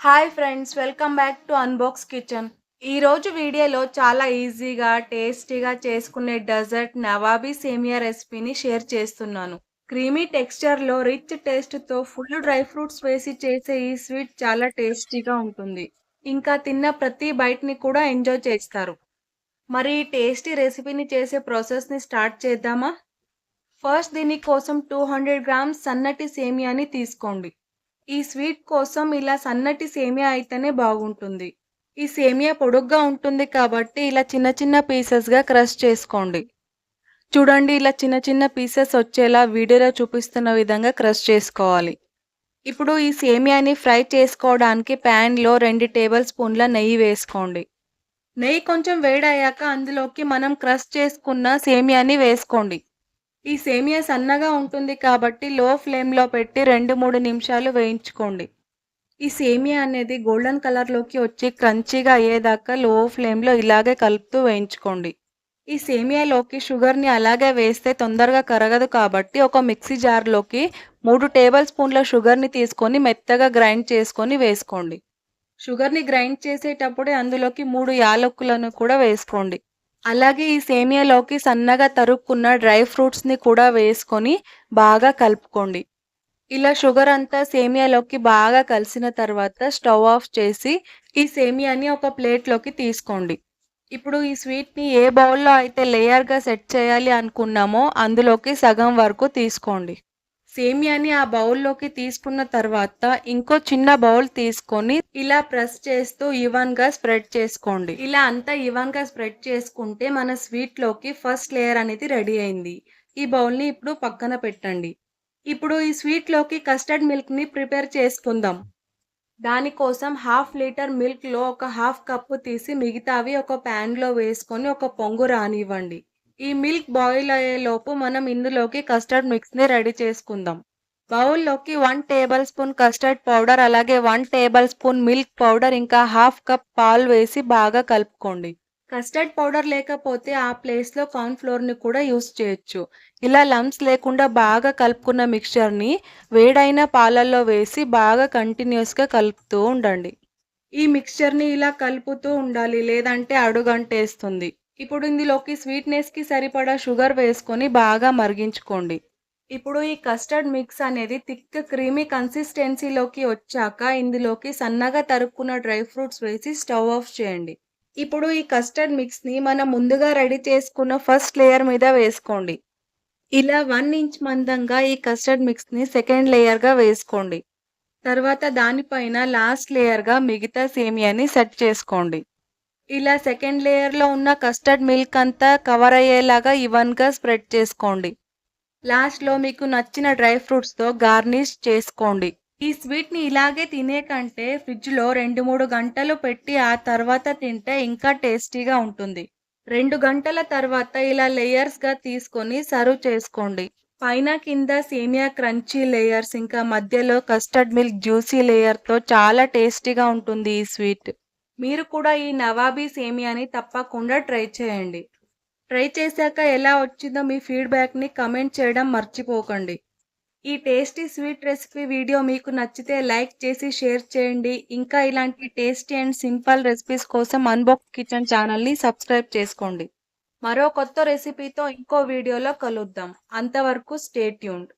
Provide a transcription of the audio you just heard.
Hi friends, welcome back to unbox kitchen. ఈరోజు వీడియోలో చాలా ఈజీగా, టేస్టీగా చేసుకునే డెజర్ట్ నవాబీ సేమియా రెసిపీని షేర్ చేస్తున్నాను. క్రీమీ టెక్స్చర్లో రిచ్ టేస్ట్తో ఫుల్ డ్రై ఫ్రూట్స్ వేసి చేసే ఈ స్వీట్ చాలా టేస్టీగా ఉంటుంది. ఇంకా తిన్న ప్రతి బైట్ని కూడా ఎంజాయ్ చేస్తారు. మరి ఈ టేస్టీ రెసిపీని చేసే ప్రాసెస్ని స్టార్ట్ చేద్దామా? ఫస్ట్ దీనికోసం 200 గ్రామ్స్ సన్నటి సేమియాని తీసుకోండి. ఈ స్వీట్ కోసం ఇలా సన్నటి సేమియా అయితేనే బాగుంటుంది. ఈ సేమియా పొడుగ్గా ఉంటుంది కాబట్టి ఇలా చిన్న చిన్న పీసెస్‌గా క్రష్ చేసుకోండి. చూడండి, ఇలా చిన్న చిన్న పీసెస్ వచ్చేలా వీడియోలో చూపిస్తున్న విధంగా క్రష్ చేసుకోవాలి. ఇప్పుడు ఈ సేమియాని ఫ్రై చేసుకోవడానికి ప్యాన్‌లో 2 టేబుల్ స్పూన్ల నెయ్యి వేసుకోండి. నెయ్యి కొంచెం వేడయ్యాక అందులోకి మనం క్రష్ చేసుకున్న సేమియాని వేసుకోండి. ఈ సేమియా సన్నగా ఉంటుంది కాబట్టి లో ఫ్లేమ్‌లో పెట్టి 2-3 నిమిషాలు వేయించుకోండి. ఈ సేమియా అనేది గోల్డెన్ కలర్‌లోకి వచ్చి క్రంచీగా అయ్యేదాకా లో ఫ్లేమ్‌లో ఇలాగే కలుపుతూ వేయించుకోండి. ఈ సేమియాలోకి షుగర్‌ని అలాగే వేస్తే తొందరగా కరగదు కాబట్టి ఒక మిక్సీ జార్‌లోకి 3 టేబుల్ స్పూన్ల షుగర్‌ని తీసుకొని మెత్తగా గ్రైండ్ చేసుకొని వేసుకోండి. షుగర్‌ని గ్రైండ్ చేసేటప్పుడే అందులోకి 3 యాలకులను కూడా వేసుకోండి. అలాగే ఈ సేమియాలోకి సన్నగా తరుక్కున్న డ్రై ఫ్రూట్స్‌ని కూడా వేసుకొని బాగా కలుపుకోండి. ఇలా షుగర్ అంతా సేమియాలోకి బాగా కలిసిన తర్వాత స్టవ్ ఆఫ్ చేసి ఈ సేమియాని ఒక ప్లేట్‌లోకి తీసుకోండి. ఇప్పుడు ఈ స్వీట్‌ని ఏ బౌల్‌లో అయితే లేయర్‌గా సెట్ చేయాలి అనుకున్నామో అందులోకి సగం వరకు తీసుకోండి. సేమియాని ఆ బౌల్‌లోకి తీసుకున్న తర్వాత ఇంకో చిన్న బౌల్ తీసుకొని ఇలా ప్రెస్ చేస్తూ ఈవెన్‌గా స్ప్రెడ్ చేసుకోండి. ఇలా అంతా ఈవెన్‌గా స్ప్రెడ్ చేసుకుంటే మన స్వీట్‌లోకి ఫస్ట్ లేయర్ అనేది రెడీ అయింది. ఈ బౌల్‌ని ఇప్పుడు పక్కన పెట్టండి. ఇప్పుడు ఈ స్వీట్‌లోకి కస్టర్డ్ మిల్క్‌ని ప్రిపేర్ చేసుకుందాం. దానికోసం హాఫ్ లీటర్ మిల్క్‌లో ఒక హాఫ్ కప్పు తీసి మిగతావి ఒక ప్యాన్‌లో వేసుకొని ఒక పొంగు రానివ్వండి. ఈ మిల్క్ బాయిల్ అయ్యేలోపు మనం ఇందులోకి కస్టర్డ్ మిక్స్‌ని రెడీ చేసుకుందాం. బౌల్‌లోకి 1 టేబుల్ స్పూన్ కస్టర్డ్ పౌడర్, అలాగే 1 టేబుల్ స్పూన్ మిల్క్ పౌడర్, ఇంకా హాఫ్ కప్ పాలు వేసి బాగా కలుపుకోండి. కస్టర్డ్ పౌడర్ లేకపోతే ఆ ప్లేస్‌లో కార్న్ ఫ్లోర్‌ని కూడా యూజ్ చేయొచ్చు. ఇలా లంప్స్ లేకుండా బాగా కలుపుకున్న మిక్స్చర్‌ని వేడైన పాలల్లో వేసి బాగా కంటిన్యూస్‌గా కలుపుతూ ఉండండి. ఈ మిక్స్చర్‌ని ఇలా కలుపుతూ ఉండాలి, లేదంటే అడుగంటేస్తుంది. ఇప్పుడు ఇందులోకి స్వీట్‌నెస్‌కి సరిపడా షుగర్ వేసుకొని బాగా మరిగించుకోండి. ఇప్పుడు ఈ కస్టర్డ్ మిక్స్ అనేది థిక్ క్రీమీ కన్సిస్టెన్సీలోకి వచ్చాక ఇందులోకి సన్నగా తరుక్కున్న డ్రై ఫ్రూట్స్ వేసి స్టవ్ ఆఫ్ చేయండి. ఇప్పుడు ఈ కస్టర్డ్ మిక్స్‌ని మనం ముందుగా రెడీ చేసుకున్న ఫస్ట్ లేయర్ మీద వేసుకోండి. ఇలా 1 ఇంచ్ మందంగా ఈ కస్టర్డ్ మిక్స్‌ని సెకండ్ లేయర్‌గా వేసుకోండి. తర్వాత దానిపైన లాస్ట్ లేయర్‌గా మిగతా సేమియాని సెట్ చేసుకోండి. ఇలా సెకండ్ లేయర్‌లో ఉన్న కస్టర్డ్ మిల్క్ అంతా కవర్ అయ్యేలాగా ఈవెన్‌గా స్ప్రెడ్ చేసుకోండి. లాస్ట్‌లో మీకు నచ్చిన డ్రై ఫ్రూట్స్‌తో గార్నిష్ చేసుకోండి. ఈ స్వీట్‌ని ఇలాగే తినే కంటే ఫ్రిడ్జ్‌లో 2-3 గంటలు పెట్టి ఆ తర్వాత తింటే ఇంకా టేస్టీగా ఉంటుంది. 2 గంటల తర్వాత ఇలా లేయర్స్‌గా తీసుకొని సర్వ్ చేసుకోండి. పైన కింద సేమియా క్రంచీ లేయర్స్, ఇంకా మధ్యలో కస్టర్డ్ మిల్క్ జ్యూసీ లేయర్‌తో చాలా టేస్టీగా ఉంటుంది ఈ స్వీట్. మీరు కూడా ఈ నవాబీ సేమియాని తప్పకుండా ట్రై చేయండి. ట్రై చేశాక ఎలా వచ్చిందో మీ ఫీడ్‌బ్యాక్‌ని కామెంట్ చేయడం మర్చిపోకండి. ఈ టేస్టీ స్వీట్ రెసిపీ వీడియో మీకు నచ్చితే లైక్ చేసి షేర్ చేయండి. ఇంకా ఇలాంటి టేస్టీ అండ్ సింపుల్ రెసిపీస్ కోసం అన్బాక్స్ కిచెన్ ఛానల్‌ని సబ్స్క్రైబ్ చేసుకోండి. మరో కొత్త రెసిపీతో ఇంకో వీడియోలో కలుద్దాం. అంతవరకు స్టే ట్యూన్డ్.